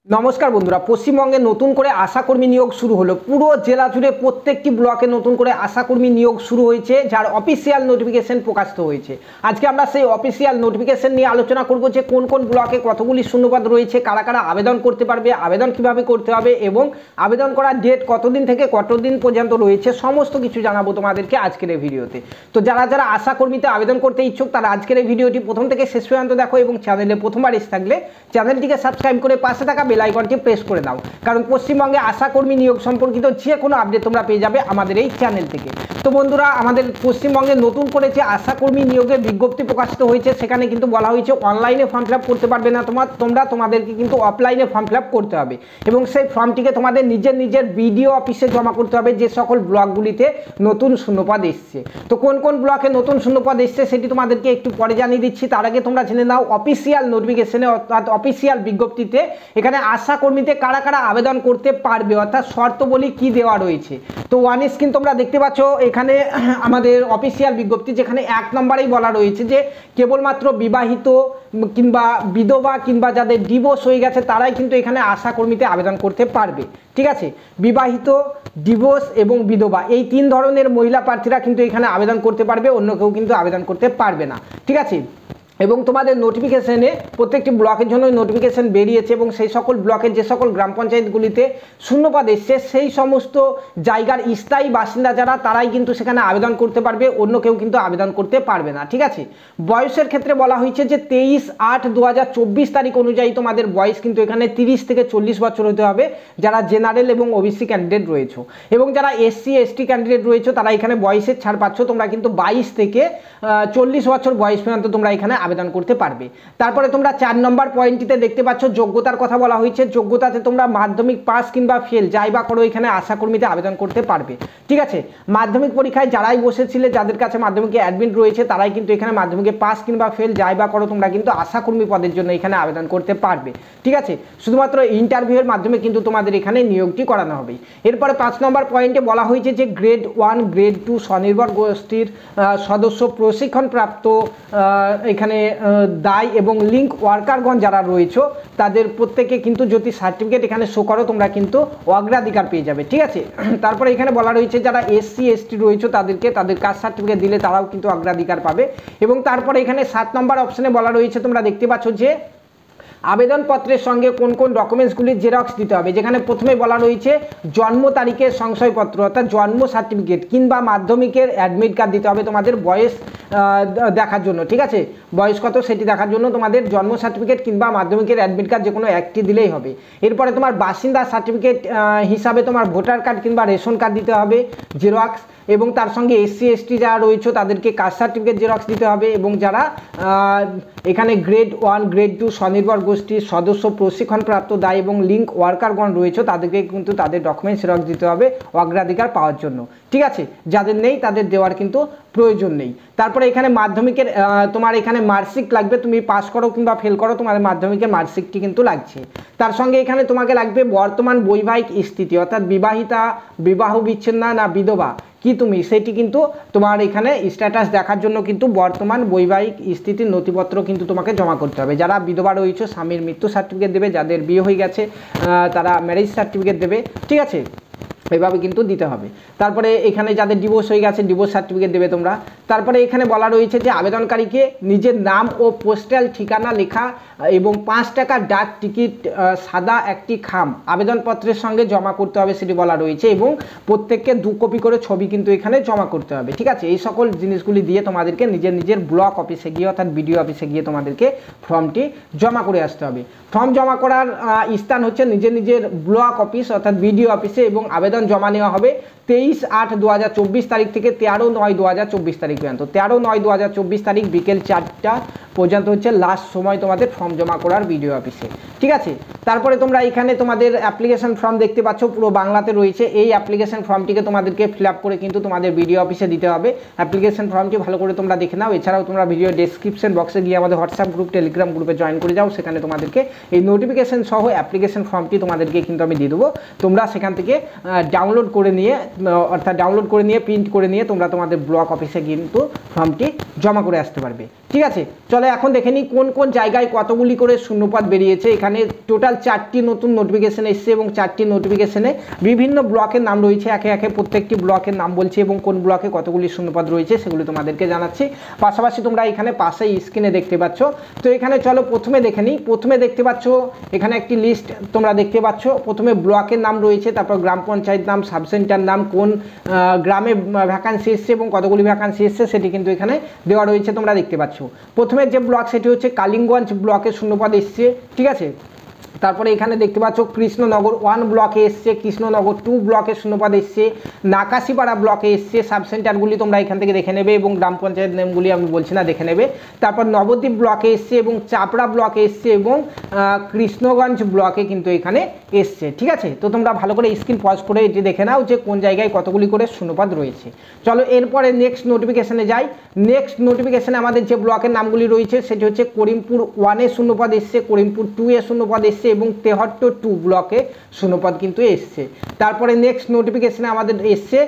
নমস্কার বন্ধুরা, পশ্চিমবঙ্গে নতুন করে আশাকর্মী নিয়োগ শুরু হলো। পুরো জেলা জুড়ে প্রত্যেকটি ব্লকে নতুন করে আশাকর্মী নিয়োগ শুরু হয়েছে, যার অফিসিয়াল নোটিফিকেশন প্রকাশিত হয়েছে। আজকে আমরা সেই অফিসিয়াল নোটিফিকেশন নিয়ে আলোচনা করব যে কোন কোন ব্লকে কতগুলি শূন্যপদ রয়েছে, কারা কারা আবেদন করতে পারবে, আবেদন কিভাবে করতে হবে এবং আবেদন করার ডেট কতদিন থেকে কতদিন পর্যন্ত রয়েছে, সমস্ত কিছু জানাবো তোমাদেরকে আজকের এই ভিডিওতে। তো যারা যারা আশাকর্মীতে আবেদন করতে ইচ্ছুক তারা আজকের এই ভিডিওটি প্রথম থেকে শেষ পর্যন্ত দেখো এবং চ্যানেলে প্রথমবার এসে থাকলে চ্যানেলটিকে সাবস্ক্রাইব করে পাশে থাকা বেল আইকনটি প্রেস করে দাও, কারণ পশ্চিমবঙ্গে আশাকর্মী নিয়োগ সম্পর্কিত যে কোনো আপডেট তোমরা পেয়ে যাবে আমাদের এই চ্যানেল থেকে। তো বন্ধুরা, আমাদের পশ্চিমবঙ্গে নতুন করে যে আশাকর্মী নিয়োগের বিজ্ঞপ্তি প্রকাশিত হয়েছে সেখানে কিন্তু বলা হয়েছে অনলাইনে ফর্ম ফিল আপ করতে পারবে না তোমাদেরকে কিন্তু অফলাইনে ফর্ম ফিল আপ করতে হবে এবং সেই ফর্মটিকে তোমাদের নিজের বিডিও অফিসে জমা করতে হবে, যে সকল ব্লকগুলিতে নতুন শূন্যপদ এসছে। তো কোন কোন ব্লকে নতুন শূন্যপদ এসছে সেটি তোমাদেরকে একটু পরে জানিয়ে দিচ্ছি। তার আগে তোমরা জেনে নাও অফিসিয়াল নোটিফিকেশনে অর্থাৎ অফিসিয়াল বিজ্ঞপ্তিতে এখানে আশাকর্মীতে কারা কারা আবেদন করতে পারবে অর্থাৎ শর্তবলী কি দেওয়া রয়েছে। তো ওয়ান স্ক্রিন তোমরা দেখতে পাচ্ছ এখানে আমাদের অফিসিয়াল বিজ্ঞপ্তি, যেখানে 1 নম্বরেই বলা রয়েছে যে কেবলমাত্র বিবাহিত কিংবা বিধবা কিংবা যাদের ডিভোর্স হয়ে গেছে তারাই কিন্তু এখানে আশাকর্মীতে আবেদন করতে পারবে। ঠিক আছে, বিবাহিত, ডিভোর্স এবং বিধবা এই 3 ধরনের মহিলা প্রার্থীরা কিন্তু এখানে আবেদন করতে পারবে, অন্য কেউ কিন্তু আবেদন করতে পারবে না। ঠিক আছে, এবং তোমাদের নোটিফিকেশনে প্রত্যেকটি ব্লকের জন্য নোটিফিকেশন বেরিয়েছে এবং সেই সকল ব্লকের যে সকল গ্রাম পঞ্চায়েতগুলিতে শূন্যপদ এসছে সেই সমস্ত জায়গার স্থায়ী বাসিন্দা যারা তারাই কিন্তু সেখানে আবেদন করতে পারবে, অন্য কেউ কিন্তু আবেদন করতে পারবে না। ঠিক আছে, বয়সের ক্ষেত্রে বলা হয়েছে যে 23/8/2024 তারিখ অনুযায়ী তোমাদের বয়স কিন্তু এখানে 30 থেকে 40 বছর হতে হবে যারা জেনারেল এবং ওবিসি ক্যান্ডিডেট রয়েছে, এবং যারা এসসি এসটি ক্যান্ডিডেট রয়েছে তারা এখানে বয়সের ছাড় পাচ্ছ, তোমরা কিন্তু 22 থেকে 40 বছর বয়স পর্যন্ত তোমরা এখানে আবেদন করতে পারবে। তারপরে তোমরা 4 নম্বর পয়েন্টটিতে দেখতে পাচ্ছ যোগ্যতার কথা বলা হয়েছে। যোগ্যতাতে তোমরা মাধ্যমিক পাস কিংবা ফেল যাই বা করো এখানে আশাকর্মীতে আবেদন করতে পারবে। ঠিক আছে, মাধ্যমিক পরীক্ষায় যারাই বসেছিলে যাদের কাছে মাধ্যমিকে অ্যাডমিট রয়েছে তারাই কিন্তু এখানে মাধ্যমিকে পাস কিংবা ফেল যাই বা করো তোমরা কিন্তু আশাকর্মী পদের জন্য এখানে আবেদন করতে পারবে। ঠিক আছে, শুধুমাত্র ইন্টারভিউয়ের মাধ্যমে কিন্তু তোমাদের এখানে নিয়োগটি করানো হবে। এরপরে 5 নম্বর পয়েন্টে বলা হয়েছে যে গ্রেড 1 গ্রেড 2 স্বনির্ভর গোষ্ঠীর সদস্য প্রশিক্ষণপ্রাপ্ত এখানে দায় এবং লিঙ্ক ওয়ার্কারগণ যারা রয়েছে তাদের প্রত্যেকে কিন্তু যদি সার্টিফিকেট এখানে শো করো তোমরা কিন্তু অগ্রাধিকার পেয়ে যাবে। ঠিক আছে, তারপরে এখানে বলা রয়েছে যারা এসসি এসটি রয়েছে তাদেরকে তাদের কাস্ট সার্টিফিকেট দিলে তারাও কিন্তু অগ্রাধিকার পাবে। এবং তারপরে এখানে 7 নম্বর অপশনে বলা রয়েছে তোমরা দেখতে পাচ্ছ যে আবেদনপত্রের সঙ্গে কোন কোন ডকুমেন্টসগুলির জেরক্স দিতে হবে, যেখানে প্রথমে বলা রয়েছে জন্ম তারিখের সংশয়পত্র অর্থাৎ জন্ম সার্টিফিকেট কিংবা মাধ্যমিকের অ্যাডমিট কার্ড দিতে হবে তোমাদের বয়স দেখার জন্য। ঠিক আছে, বয়স কত সেটি দেখার জন্য তোমাদের জন্ম সার্টিফিকেট কিংবা মাধ্যমিকের অ্যাডমিট কার্ড যে কোনো একটি দিলেই হবে। এরপরে তোমার বাসিন্দা সার্টিফিকেট হিসাবে তোমার ভোটার কার্ড কিংবা রেশন কার্ড দিতে হবে জেরক্স, এবং তার সঙ্গে এসসি এসটি যারা রয়েছে তাদেরকে কাস্ট সার্টিফিকেট জেরক্স দিতে হবে, এবং যারা এখানে গ্রেড 1 গ্রেড 2 স্বনির্ভর গোষ্ঠীর সদস্য প্রশিক্ষণপ্রাপ্ত দায় এবং লিঙ্ক ওয়ার্কারগণ রয়েছে তাদেরকে কিন্তু তাদের ডকুমেন্টস জেরক্স দিতে হবে অগ্রাধিকার পাওয়ার জন্য। ঠিক আছে, যাদের নেই তাদের দেওয়ার কিন্তু প্রয়োজন নেই। তারপরে এখানে মাধ্যমিকের তোমার এখানে মার্কশিট লাগবে, তুমি পাস করো কিংবা ফেল করো তোমার মাধ্যমিকের মার্কশিটটি কিন্তু লাগছে। তার সঙ্গে এখানে তোমাকে লাগবে বর্তমান বৈবাহিক স্থিতি অর্থাৎ বিবাহিতা, বিবাহ বিচ্ছিন্না না বিধবা কি তুমি সেটি কিন্তু তোমার এখানে স্ট্যাটাস দেখার জন্য কিন্তু বর্তমান বৈবাহিক স্থিতির নথিপত্র কিন্তু তোমাকে জমা করতে হবে। যারা বিধবা রয়েছে স্বামীর মৃত্যু সার্টিফিকেট দেবে, যাদের বিয়ে হয়ে গেছে তারা ম্যারেজ সার্টিফিকেট দেবে। ঠিক আছে, এইভাবে কিন্তু দিতে হবে। তারপরে এখানে যাদের ডিভোর্স হয়ে গেছে ডিভোর্স সার্টিফিকেট দেবে তোমরা। তারপরে এখানে বলা রয়েছে যে আবেদনকারীকে নিজের নাম ও পোস্টাল ঠিকানা লেখা এবং 5 টাকার ডাক টিকিট সাদা একটি খাম আবেদনপত্রের সঙ্গে জমা করতে হবে সেটি বলা রয়েছে, এবং প্রত্যেককে 2 কপি করে ছবি কিন্তু এখানে জমা করতে হবে। ঠিক আছে, এই সকল জিনিসগুলি দিয়ে তোমাদেরকে নিজের ব্লক অফিসে গিয়ে অর্থাৎ বিডিও অফিসে গিয়ে তোমাদেরকে ফর্মটি জমা করে আসতে হবে। ফর্ম জমা করার স্থান হচ্ছে নিজের ব্লক অফিস অর্থাৎ বিডিও অফিসে, এবং আবেদন জমা নেওয়া হবে 23/8/2024 তারিখ থেকে 13/9/2024 তারিখ পর্যন্ত। 13/9/2024 তারিখ বিকেল 4টা পর্যন্ত হচ্ছে লাস্ট সময় তোমাদের ফর্ম জমা করার বিডিও অফিসে। ঠিক আছে, তারপরে তোমরা এখানে তোমাদের অ্যাপ্লিকেশন ফর্ম দেখতে পাচ্ছ পুরো বাংলাতে রয়েছে। এই অ্যাপ্লিকেশন ফর্মটিকে তোমাদেরকে ফিল আপ করে কিন্তু তোমাদের বিডিও অফিসে দিতে হবে। অ্যাপ্লিকেশন ফর্মটি ভালো করে তোমরা দেখে নাও। এছাড়াও তোমরা ভিডিও ডেসক্রিপশন বক্সে গিয়ে আমাদের হোয়াটসঅ্যাপ গ্রুপ টেলিগ্রাম গ্রুপে জয়েন করে যাও, সেখানে তোমাদেরকে এই নোটিফিকেশন সহ অ্যাপ্লিকেশন ফর্মটি তোমাদেরকে কিন্তু আমি দিয়ে দেবো। তোমরা সেখান থেকে ডাউনলোড করে নিয়ে প্রিন্ট করে নিয়ে তোমরা তোমাদের ব্লক অফিসে কিন্তু ফর্মটি জমা করে আসতে পারবে। ঠিক আছে, চলো এখন দেখে নিই কোন কোন জায়গায় কতগুলি করে শূন্যপদ বেরিয়েছে। এখানে টোটাল 4টি নতুন নোটিফিকেশন এসছে এবং 4টি নোটিফিকেশনে বিভিন্ন ব্লকের নাম রয়েছে। একে একে প্রত্যেকটি ব্লকের নাম বলছি এবং কোন ব্লকে কতগুলি শূন্যপদ রয়েছে সেগুলি তোমাদেরকে জানাচ্ছি। পাশাপাশি তোমরা এখানে পাশে স্ক্রিনে দেখতে পাচ্ছ। তো এখানে চলো প্রথমে দেখে নিই। প্রথমে দেখতে পাচ্ছ এখানে একটি লিস্ট তোমরা দেখতে পাচ্ছ। প্রথমে ব্লকের নাম রয়েছে, তারপর গ্রাম পঞ্চায়েত নাম, সাব সেন্টার নাম, কোন গ্রামে ভ্যাকান্সি এসছে এবং কতগুলি ভ্যাকান্সি এসছে সেটি কিন্তু এখানে দেওয়া রয়েছে, তোমরা দেখতে পাচ্ছ। প্রথমে যে ব্লক সেটি হচ্ছে কালিঙ্গঞ্জ ব্লকের শূন্যপদ এসছে। ঠিক আছে, তারপরে এখানে দেখতে পাচ্ছ কৃষ্ণনগর 1 ব্লকে এসছে, কৃষ্ণনগর 2 ব্লকে শূন্যপদ এসছে, নাকাশিপাড়া ব্লকে এসছে। সাব সেন্টারগুলি তোমরা এখান থেকে দেখে নেবে এবং গ্রাম পঞ্চায়েত নেমগুলি আমি বলছি না, দেখে নেবে। তারপর নবদ্বীপ ব্লকে এসছে এবং চাপড়া ব্লকে এসছে এবং কৃষ্ণগঞ্জ ব্লকে কিন্তু এখানে এসছে। ঠিক আছে, তো তোমরা ভালো করে স্ক্রিন পজ করে এটি দেখে নাও যে কোন জায়গায় কতগুলি করে শূন্যপদ রয়েছে। চলো এরপরে নেক্সট নোটিফিকেশনে যাই। নেক্সট নোটিফিকেশনে আমাদের যে ব্লকের নামগুলি রয়েছে সেটি হচ্ছে করিমপুর 1-এ শূন্যপদ এসছে, করিমপুর 2-এ শূন্যপদ এসছে এবং তেহট্ট 2 ব্লকে শূন্যপদ কিন্তু এসছে। তারপরে নেক্সট নোটিফিকেশনে আমাদের এসছে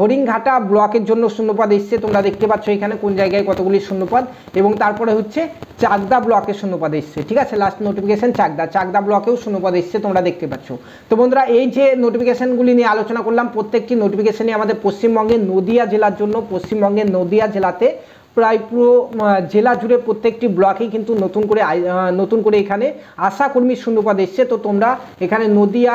হরিণঘাটা ব্লকের জন্য শূন্যপদ এসছে, তোমরা দেখতে পাচ্ছ এখানে কোন জায়গায় কতগুলি শূন্যপদ। এবং তারপরে হচ্ছে চাকদা ব্লকের শূন্যপদ এসছে। ঠিক আছে, লাস্ট নোটিফিকেশন চাকদা ব্লকেও শূন্যপদ এসছে, তোমরা দেখতে পাচ্ছ। তো বন্ধুরা এই যে নোটিফিকেশনগুলি নিয়ে আলোচনা করলাম, প্রত্যেকটি নোটিফিকেশনই আমাদের পশ্চিমবঙ্গের নদিয়া জেলার জন্য। পশ্চিমবঙ্গের নদিয়া জেলাতে প্রায় পুরো জেলা জুড়ে প্রত্যেকটি ব্লকেই কিন্তু নতুন করে এখানে আশাকর্মীর শূন্যপদ এসছে। তো তোমরা এখানে নদিয়া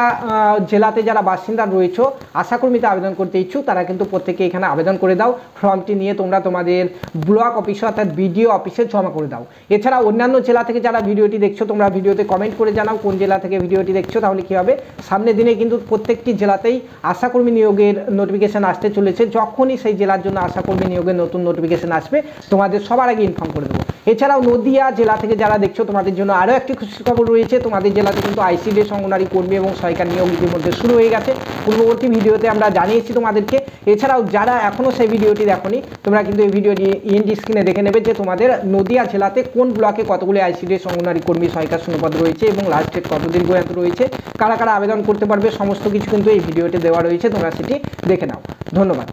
জেলাতে যারা বাসিন্দা রয়েছে আশাকর্মীতে আবেদন করতে ইচ্ছুক তারা কিন্তু প্রত্যেকে এখানে আবেদন করে দাও। ফর্মটি নিয়ে তোমরা তোমাদের ব্লক অফিসে অর্থাৎ বিডিও অফিসে জমা করে দাও। এছাড়া অন্যান্য জেলা থেকে যারা ভিডিওটি দেখছো তোমরা ভিডিওতে কমেন্ট করে জানাও কোন জেলা থেকে ভিডিওটি দেখছো, তাহলে কী হবে সামনের দিনে কিন্তু প্রত্যেকটি জেলাতেই আশাকর্মী নিয়োগের নোটিফিকেশান আসতে চলেছে। যখনই সেই জেলার জন্য আশাকর্মী নিয়োগের নতুন নোটিফিকেশান আসবে তোমাদের সবার আগে ইনফর্ম করে দেবো। এছাড়াও নদিয়া জেলা থেকে যারা দেখছো তোমাদের জন্য আরও একটি খুশির খবর রয়েছে। তোমাদের জেলাতে কিন্তু আইসিডিএস অঙ্গনারী কর্মী এবং সহায়িকা নিয়োগ ইতিমধ্যে শুরু হয়ে গেছে, পূর্ববর্তী ভিডিওতে আমরা জানিয়েছি তোমাদেরকে। এছাড়াও যারা এখনও সেই ভিডিওটি দেখোনি তোমরা কিন্তু এই ভিডিওটি ইএনডি স্ক্রিনে দেখে নেবে যে তোমাদের নদিয়া জেলাতে কোন ব্লকে কতগুলি আইসিডিএস অঙ্গনারী কর্মী সহায়িকা শূন্যপদ রয়েছে এবং লাস্ট ডেট কত দিন পর্যন্ত রয়েছে, কারা কারা আবেদন করতে পারবে, সমস্ত কিছু কিন্তু এই ভিডিওতে দেওয়া রয়েছে, তোমরা সেটি দেখে নাও। ধন্যবাদ।